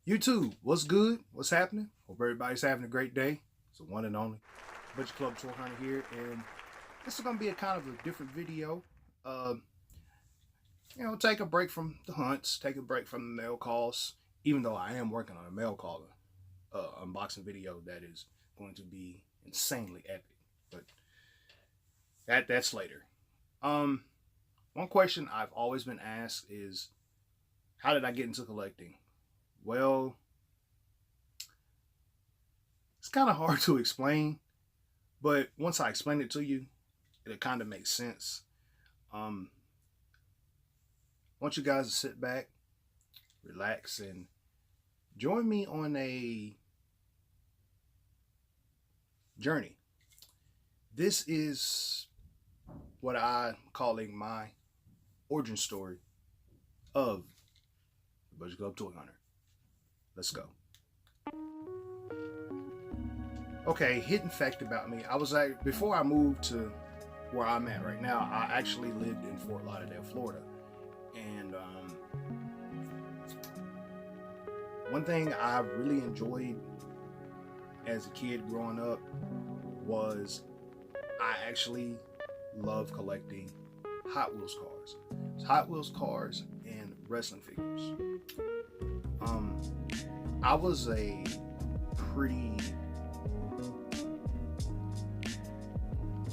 YouTube, what's good? What's happening? Hope everybody's having a great day. It's the one and only Butcher Club Tour Hunter here, and this is going to be a kind of a different video. Uh, take a break from the hunts, take a break from the mail calls, even though I am working on a mail call unboxing video that is going to be insanely epic, but that's later. One question I've always been asked is, how did I get into collecting? Well, it's kind of hard to explain, but once I explain it to you, it kind of makes sense. I want you guys to sit back, relax, and join me on a journey. This is what I'm calling my origin story of the Butcher Club Toy Hunter. Let's go. Okay, hidden fact about me. Before I moved to where I'm at right now, I actually lived in Fort Lauderdale, Florida. And one thing I really enjoyed as a kid growing up was I actually love collecting Hot Wheels cars. Hot Wheels cars and wrestling figures. I was a pretty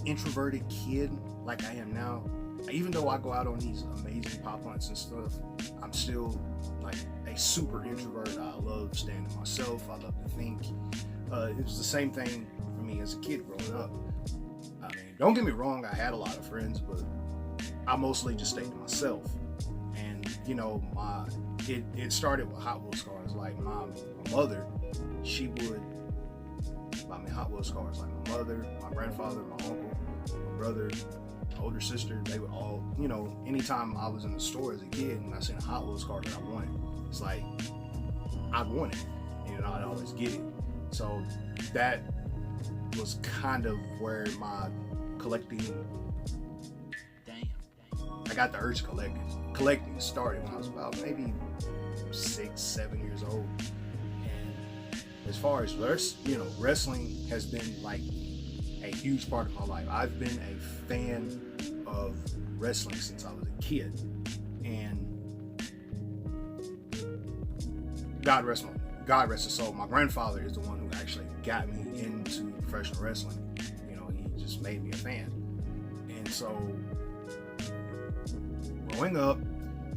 introverted kid like I am now. Even though I go out on these amazing pop hunts and stuff, I'm still like a super introvert. I love staying to myself. I love to think. It was the same thing for me as a kid growing up. I mean, don't get me wrong, I had a lot of friends, but I mostly just stayed to myself. And it started with Hot Wheels cars. Like my mother, she would buy me Hot Wheels cars. Like my mother, my grandfather, my uncle, my brother, my older sister, they would all, anytime I was in the store as a kid and I seen a Hot Wheels car that I wanted, it's like, I want it. I'd always get it. So that was kind of where my collecting, I got the urge to collecting started when I was about maybe 6-7 years old. And as far as wrestling has been like a huge part of my life. I've been a fan of wrestling since I was a kid, and God rest his soul, my grandfather is the one who actually got me into professional wrestling. He just made me a fan. And so growing up,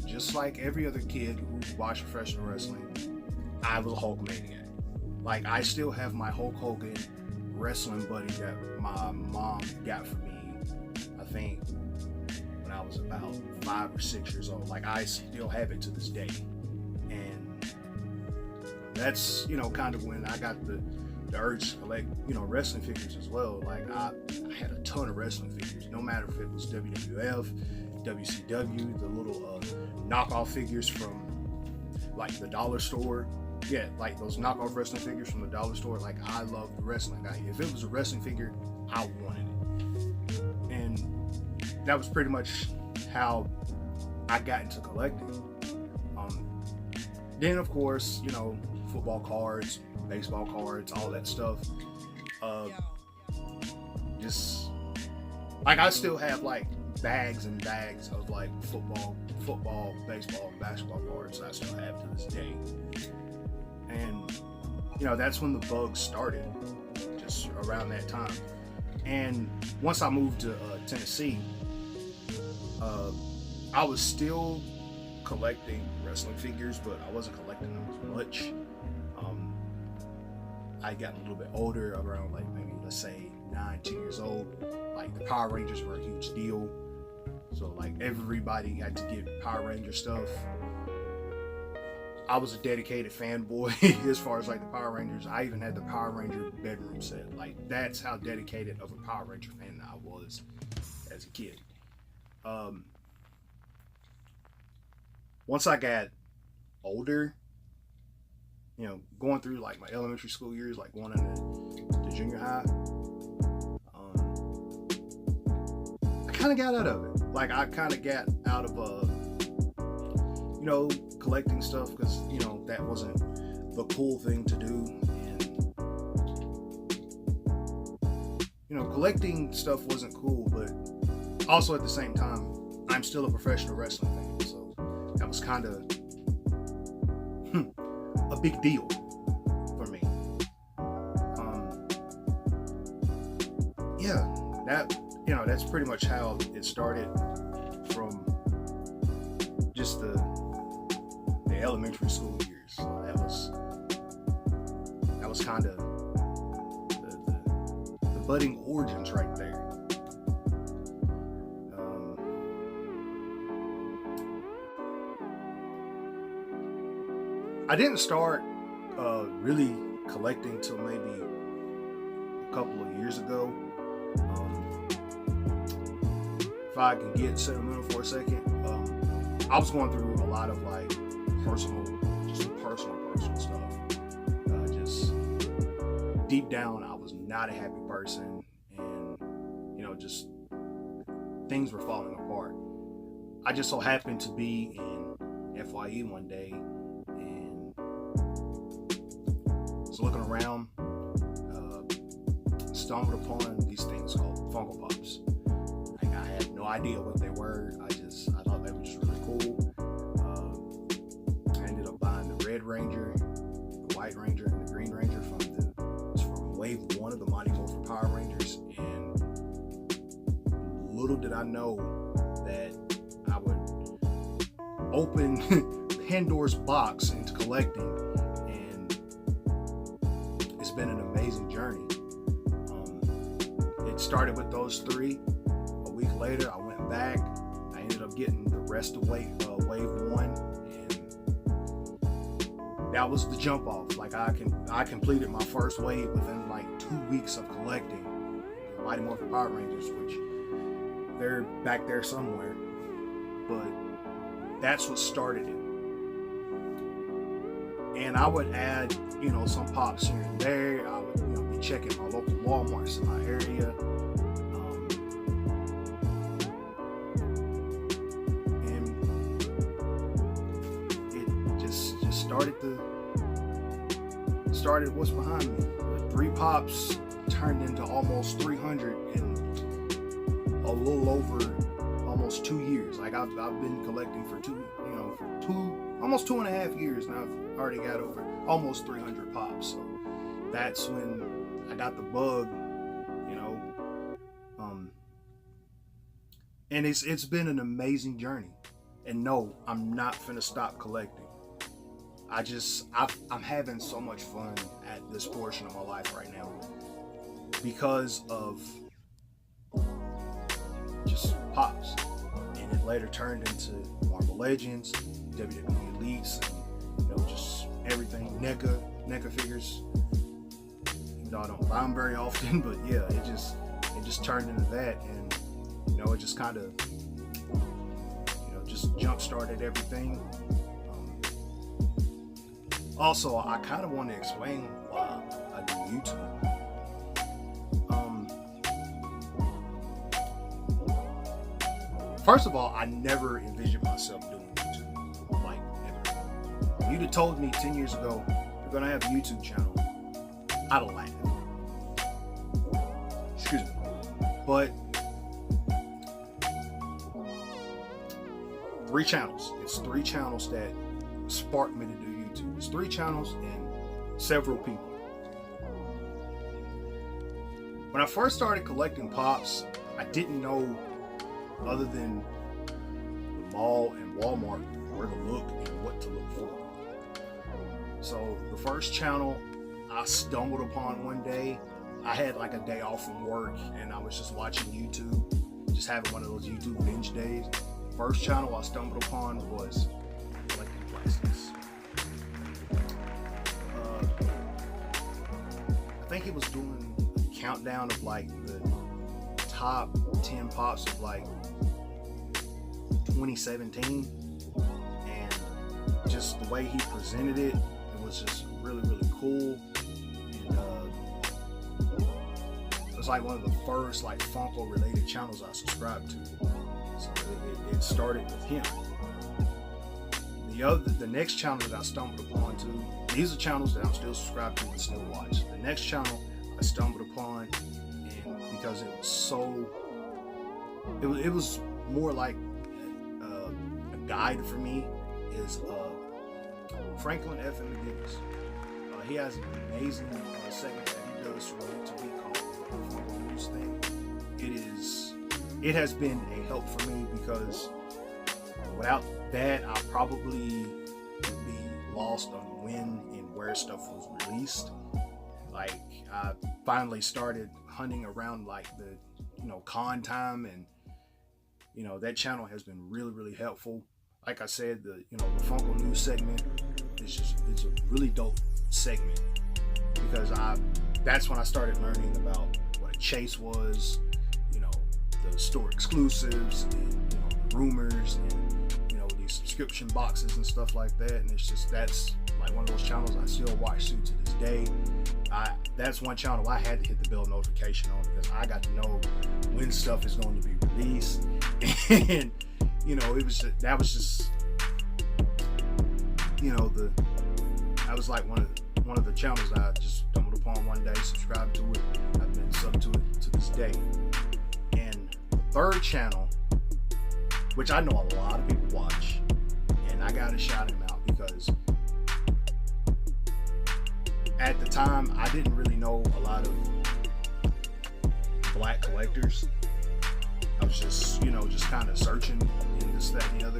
just like every other kid who watched professional wrestling, I was a Hulkamaniac. Like, I still have my Hulk Hogan wrestling buddy that my mom got for me, I think when I was about 5 or 6 years old. Like, I still have it to this day. And that's, kind of when I got the urge to collect, wrestling figures as well. Like, I had a ton of wrestling figures, no matter if it was WWF, WCW, the little knockoff figures from like the dollar store. Yeah, like those knockoff wrestling figures from the dollar store. Like, I love the wrestling. If it was a wrestling figure, I wanted it. And that was pretty much how I got into collecting. Then of course, football cards, baseball cards, all that stuff. Just like, I still have like bags and bags of like football, baseball, and basketball cards that I still have to this day. And that's when the bug started, just around that time. And once I moved to Tennessee, I was still collecting wrestling figures, but I wasn't collecting them as much. I got a little bit older, around like maybe, let's say 9-10 years old. Like, the Power Rangers were a huge deal. So like, everybody had to get Power Ranger stuff. I was a dedicated fanboy as far as like the Power Rangers. I even had the Power Ranger bedroom set. Like, that's how dedicated of a Power Ranger fan I was as a kid. Once I got older, going through like my elementary school years, like going into the junior high, I kind of got out of it. Like, I kind of got out of collecting stuff, because that wasn't the cool thing to do. And you know, collecting stuff wasn't cool, but also at the same time, I'm still a professional wrestling fan, so that was kind of a big deal for me. Yeah, that's pretty much how it started, from just the elementary school years. So that was kind of the budding origins right there. I didn't start really collecting till maybe a couple of years ago. If I can get sentimental for a second, I was going through a lot of like personal stuff. Just deep down, I was not a happy person, and just things were falling apart. I just so happened to be in FYE one day and was looking around, stumbled upon these things called Funko Pops. Like, I had no idea what they were. I thought they were just really cool. I ended up buying the Red Ranger, the White Ranger, and the Green Ranger from Wave 1 of the Mighty Morphin Power Rangers. And little did I know that I would open Pandora's box into collecting, and it's been an amazing journey. It started with those three. A week later, I went back. I ended up getting the rest of Wave 1, and that was the jump off. Like, I completed my first wave within like 2 weeks of collecting the Mighty Morphin Power Rangers, which they're back there somewhere. But that's what started it. And I would add, some pops here and there. I would, be checking my local Walmarts in my area. And it just started what's behind me. Like, 3 pops turned into almost 300 in a little over almost 2 years. Like, I've been collecting for almost 2.5 years, and I've already got over almost 300 pops. So that's when I got the bug, and it's been an amazing journey. And no, I'm not finna stop collecting. I'm having so much fun at this portion of my life right now because of just pops. And it later turned into Marvel Legends, WWE Elites, and just everything. NECA figures. Even though I don't buy them very often, but yeah, it just turned into that, and it just kind of just jump started everything. Also, I kind of want to explain why I do YouTube. First of all, I never envisioned myself doing YouTube, like, ever. If you'd have told me 10 years ago you're gonna have a YouTube channel, I'd have laughed. Excuse me. But 3 channels. It's 3 channels that sparked me to do YouTube. It's 3 channels and several people. When I first started collecting pops, I didn't know, other than the mall and Walmart, where to look and what to look for. So the first channel I stumbled upon one day, I had like a day off from work and I was just watching YouTube, just having one of those YouTube binge days. First channel I stumbled upon was collecting plastics. I think it was doing a countdown of like the top 10 pops of like 2017, and just the way he presented it, it was just really, really cool. And it was like one of the first like Funko related channels I subscribed to. So it started with him. the next channel that I stumbled upon too, these are channels that I'm still subscribed to and still watch. The next channel I stumbled upon, and because it was so, it was more like a guide for me, is Franklin F. and McGinnis. He has an amazing segment that he does from YouTube called the Funko News thing. It has been a help for me, because without that, I probably would be lost on when and where stuff was released. Like, I finally started hunting around like the, con time, and that channel has been really, really helpful. Like I said, the Funko News segment it's a really dope segment, because that's when I started learning about what a chase was, the store exclusives, and rumors, and these subscription boxes and stuff like that. And that's like one of those channels I still watch to this day. That's one channel I had to hit the bell notification on, because I got to know when stuff is going to be released. And that was like one of the channels I just stumbled upon one day, subscribed to it. I've been sub to it to this day. And the third channel, which I know a lot of people watch, and I gotta shout him out, because at the time I didn't really know a lot of black collectors. I was just kind of searching in this, that, and the other,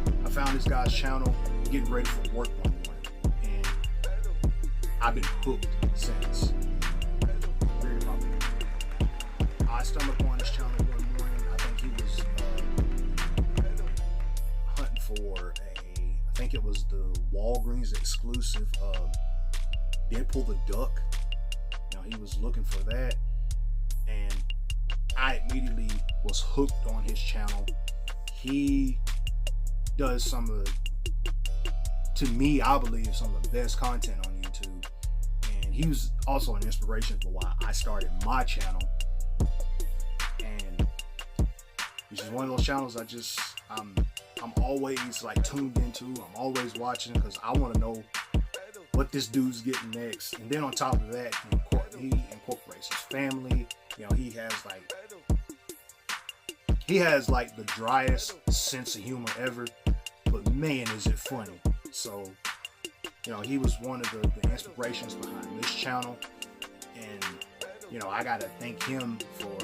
and I found this guy's channel getting ready for work one morning, and I've been hooked since. I stumbled upon his channel one morning. I think he was hunting for I think it was the Walgreens exclusive Deadpool the Duck. He was looking for that, and I immediately was hooked on his channel. He does some of to me, I believe, some of the best content on YouTube, and he was also an inspiration for why I started my channel. And it's just one of those channels I'm always like tuned into. I'm always watching, because I want to know what this dude's getting next. And then on top of that, he incorporates his family. He has like the driest sense of humor ever, but man, is it funny. So he was one of the inspirations behind this channel, and I gotta thank him for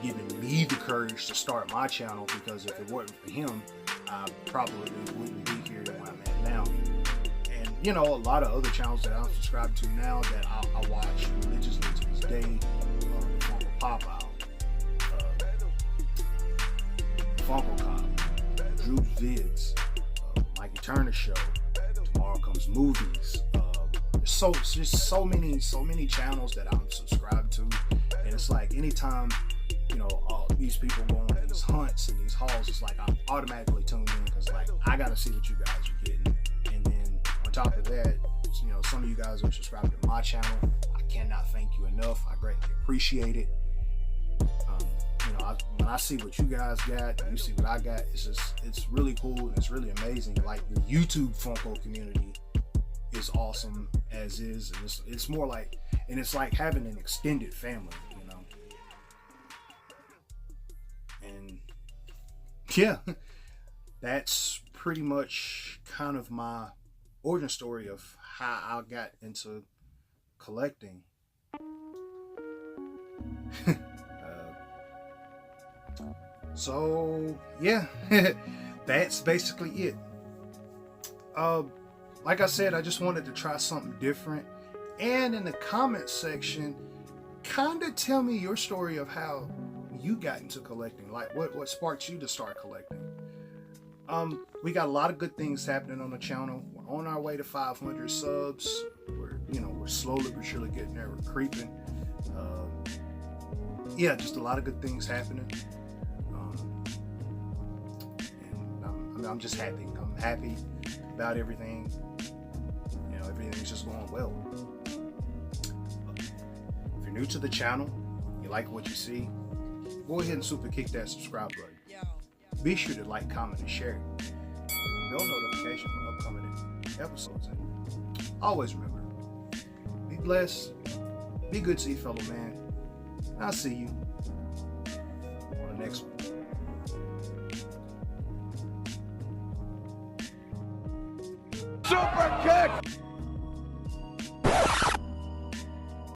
giving me the courage to start my channel, because if it wasn't for him, I probably wouldn't be here where I'm at now. And a lot of other channels that I'm subscribed to now that I watch religiously to this day, the Funko Pop Out, Funko Pop, Drew's Vids, Mikey Turner Show, Tomorrow Comes Movies. There's just so many channels that I'm subscribed to, and it's like anytime all these people go on these hunts and these hauls, it's like I'm automatically tuned in, because like I gotta see what you guys are getting. And then on top of that, some of you guys are subscribed to my channel. I cannot thank you enough. I greatly appreciate it. When I see what you guys got and you see what I got, it's really cool, and it's really amazing. Like, the YouTube Funko community is awesome as is, and it's more like, and it's like having an extended family, and yeah, that's pretty much kind of my origin story of how I got into collecting. So yeah, that's basically it. Like I said, I just wanted to try something different, and in the comment section, kind of tell me your story of how you got into collecting, like what sparked you to start collecting. We got a lot of good things happening on the channel. We're on our way to 500 subs. We're slowly but surely getting there. We're creeping. Yeah, just a lot of good things happening. And I'm just happy. I'm happy about everything. Everything's just going well. If you're new to the channel, you like what you see, go ahead and super kick that subscribe button. Be sure to like, comment, and share. Bell notification for upcoming episodes. And always remember, be blessed, be good to your fellow man. I'll see you on the next one. Super kick!